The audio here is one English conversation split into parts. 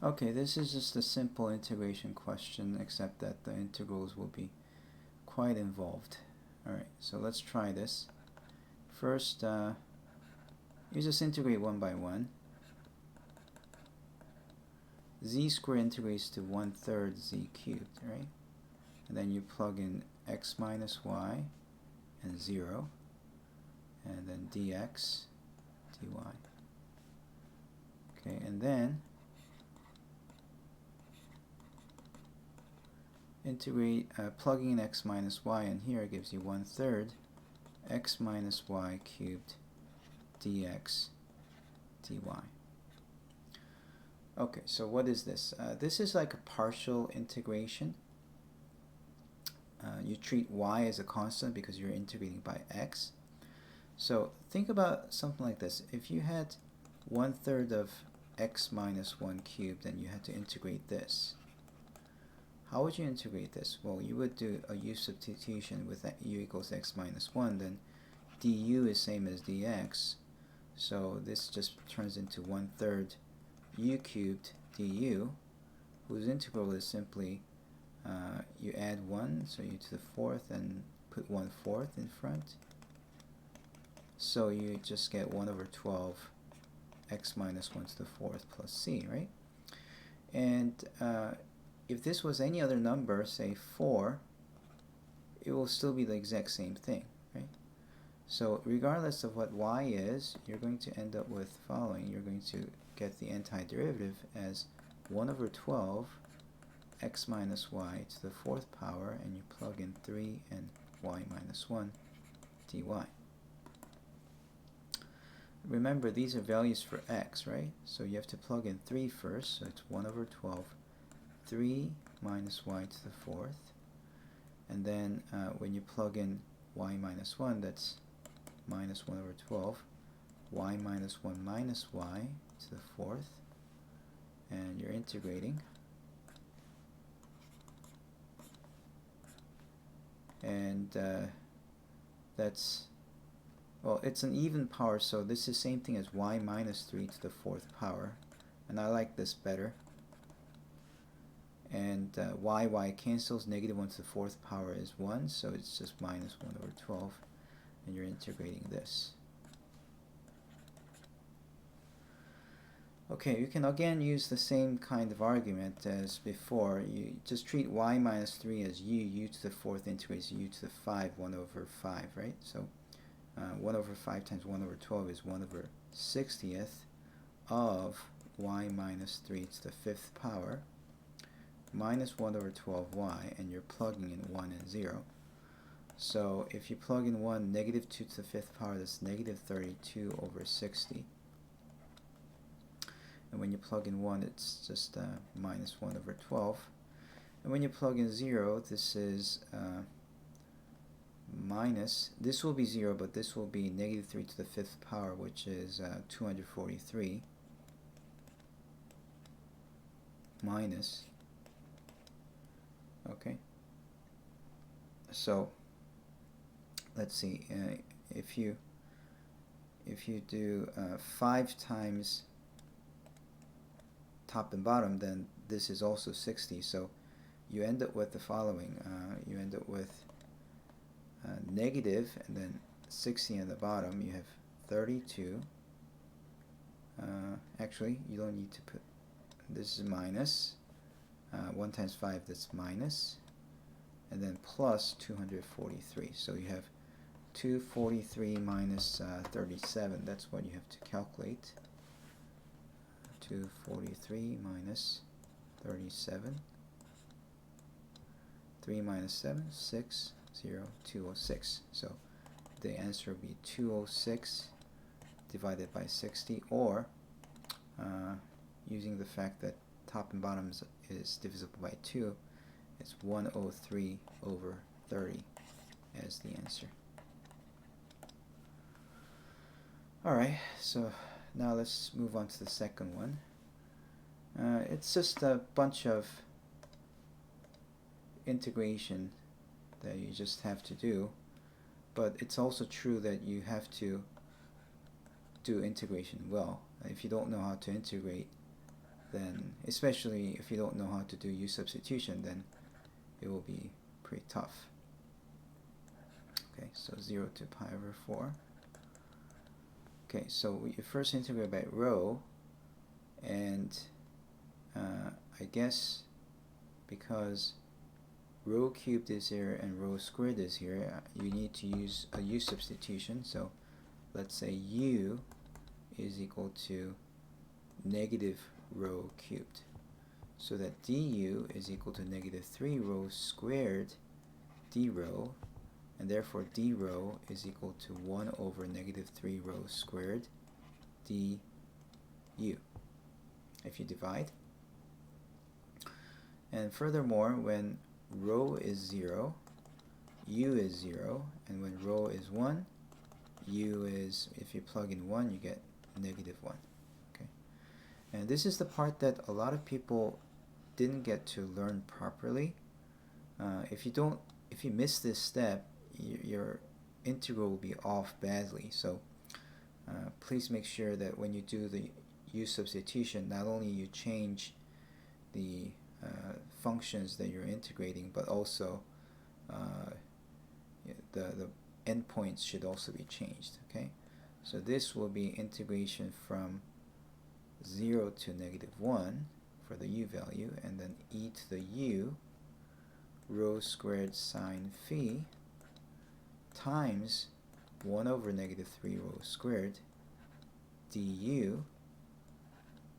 Okay, this is just a simple integration question, except that the integrals will be quite involved. Alright, so let's try this. First, you just integrate one by one. Z squared integrates to 1/3 z cubed, right? And then you plug in x minus y and 0, and then dx, dy. Okay, and then integrate, plugging in x minus y in here gives you 1/3 x minus y cubed dx dy. Okay, so what is this? This is like a partial integration. You treat y as a constant because you're integrating by x. So think about something like this. If you had 1/3 of x minus 1 cubed and you had to integrate this, how would you integrate this? Well, you would do a u substitution with u equals x minus 1, then du is same as dx. So this just turns into 1/3 u cubed du, whose integral is simply you add 1, so u to the 4th, and put 1/4 in front. So you just get 1/12 x minus 1 to the 4th plus c, right? And if this was any other number, say 4, it will still be the exact same thing, right? So regardless of what y is, you're going to end up with the following. You're going to get the antiderivative as 1/12 x minus y to the 4th power, and you plug in 3 and y minus 1 dy. Remember, these are values for x, right? So you have to plug in 3 first, so it's 1/12 3 minus y to the 4th, and then when you plug in y minus 1, that's minus 1/12 y minus 1 minus y to the 4th, and you're integrating, and that's, well, it's an even power, so this is the same thing as y minus 3 to the 4th power, and I like this better. And y cancels, negative 1 to the 4th power is 1, so it's just minus 1/12, and you're integrating this. Okay, you can again use the same kind of argument as before. You just treat y minus 3 as u to the 4th integrates u to the 5, 1/5, right? So 1/5 times 1/12 is 1/60th of y minus 3 to the 5th power minus 1/12y, and you're plugging in 1 and 0. So if you plug in 1, negative 2 to the 5th power, that's negative 32/60. And when you plug in 1, it's just minus 1/12. And when you plug in 0, this is minus, this will be 0, but this will be negative 3 to the 5th power, which is 243, minus, okay, so let's see, if you do 5 times top and bottom, then this is also 60, so you end up with the following. You end up with negative, and then 60 on the bottom. You have 32. Actually, you don't need to put, this is minus 1 times 5, that's minus, and then plus 243. So you have 243 minus 37. That's what you have to calculate. 243 minus 37. 3 minus 7, 6, 0, 206. So the answer will be 206 divided by 60, or using the fact that top and bottom is divisible by 2, it's 103/30 as the answer. Alright, so now let's move on to the second one. It's just a bunch of integration that you just have to do, but it's also true that you have to do integration well. If you don't know how to integrate, then especially if you don't know how to do u substitution, then it will be pretty tough. Okay, so 0 to pi over 4. Okay, so you first integrate by rho, and I guess because rho cubed is here and rho squared is here, you need to use a u substitution. So let's say u is equal to negative rho cubed, so that du is equal to negative 3 rho squared d rho, and therefore d rho is equal to 1 over negative 3 rho squared du if you divide. And furthermore, when rho is 0, u is 0, and when rho is 1, u is, if you plug in 1, you get negative 1. Okay, and this is the part that a lot of people didn't get to learn properly. If you miss this step, your integral will be off badly. So please make sure that when you do the u substitution, not only you change the functions that you're integrating, but also the endpoints should also be changed. Okay, so this will be integration from 0 to negative 1 for the u value, and then e to the u rho squared sine phi times 1 over negative 3 rho squared du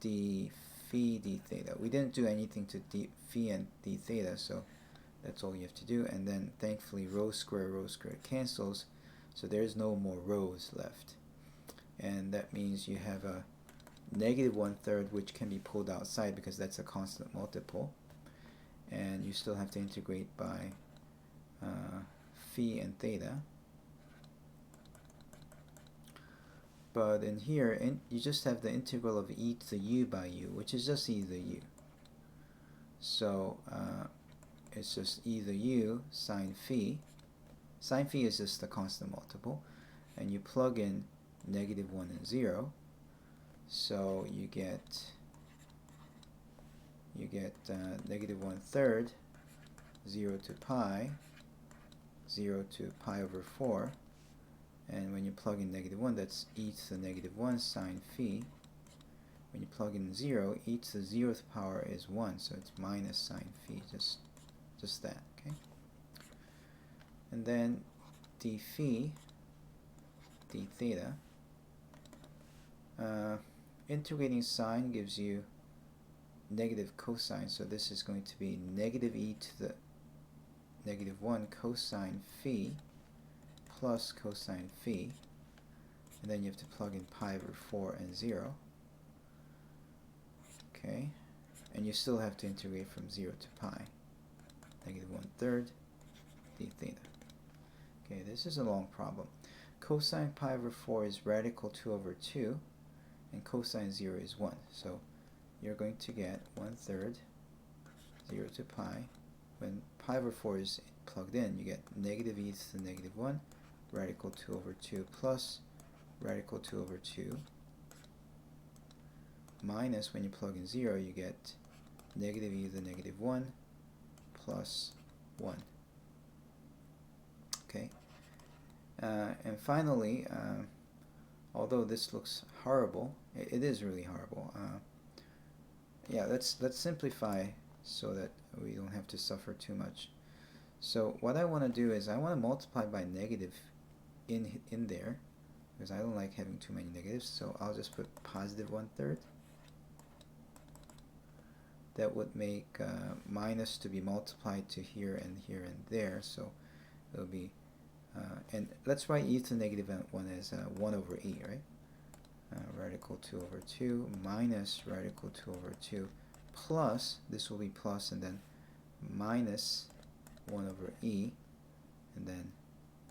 d phi d theta. We didn't do anything to d phi and d theta, so that's all you have to do. And then thankfully rho square cancels, so there's no more rho's left, and that means you have a negative 1/3, which can be pulled outside because that's a constant multiple, and you still have to integrate by phi and theta. But in here, you just have the integral of e to the u by u, which is just e to the u. So it's just e to the u sine phi. Sine phi is just the constant multiple, and you plug in negative 1 and 0, so you get negative 1/3, 0 to pi, 0 to pi over 4. And when you plug in negative 1, that's e to the negative 1 sine phi. When you plug in 0, e to the 0th power is 1, so it's minus sine phi, just that. Okay. And then d phi, d theta. Integrating sine gives you negative cosine, so this is going to be negative e to the negative 1 cosine phi plus cosine phi, and then you have to plug in pi over 4 and 0. Okay, and you still have to integrate from 0 to pi, negative 1/3 d theta. Okay, this is a long problem. Cosine pi over 4 is radical 2 over 2, and cosine 0 is 1. So you're going to get 1/3, 0 to pi. When pi over 4 is plugged in, you get negative e to the negative 1, radical 2 over 2 plus radical 2 over 2, minus, when you plug in 0, you get negative e to the negative 1 plus 1. Okay, and finally, although this looks horrible, it is really horrible. Yeah, let's simplify so that we don't have to suffer too much. So what I want to do is I want to multiply by negative in there, because I don't like having too many negatives, so I'll just put positive 1/3. That would make minus to be multiplied to here and here and there, so it'll be, and let's write e to the negative 1 as 1 over e, right? Radical 2 over 2 minus radical 2 over 2 plus, this will be plus, and then minus 1 over e, and then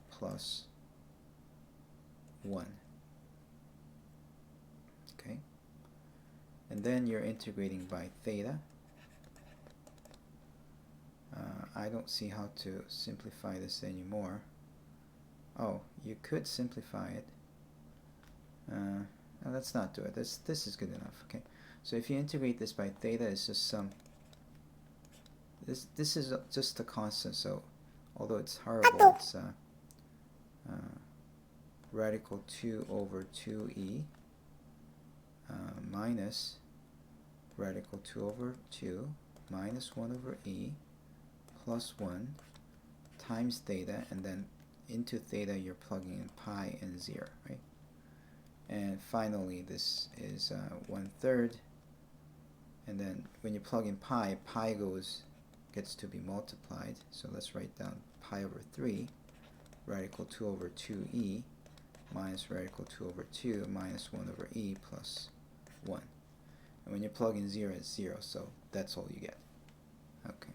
plus 1. Okay, and then you're integrating by theta. I don't see how to simplify this anymore. Oh, you could simplify it. Let's not do it. This is good enough. Okay, So if you integrate this by theta, it's just some, this is just a constant, so although it's horrible, it's radical 2 over 2e minus radical 2 over 2 minus 1 over e plus 1 times theta, and then into theta you're plugging in pi and 0, right? And finally this is 1/3, and then when you plug in pi, pi gets to be multiplied, so let's write down pi over 3 radical 2 over 2e minus radical 2 over 2 minus 1 over e plus 1. And when you plug in 0, it's 0, so that's all you get. Okay.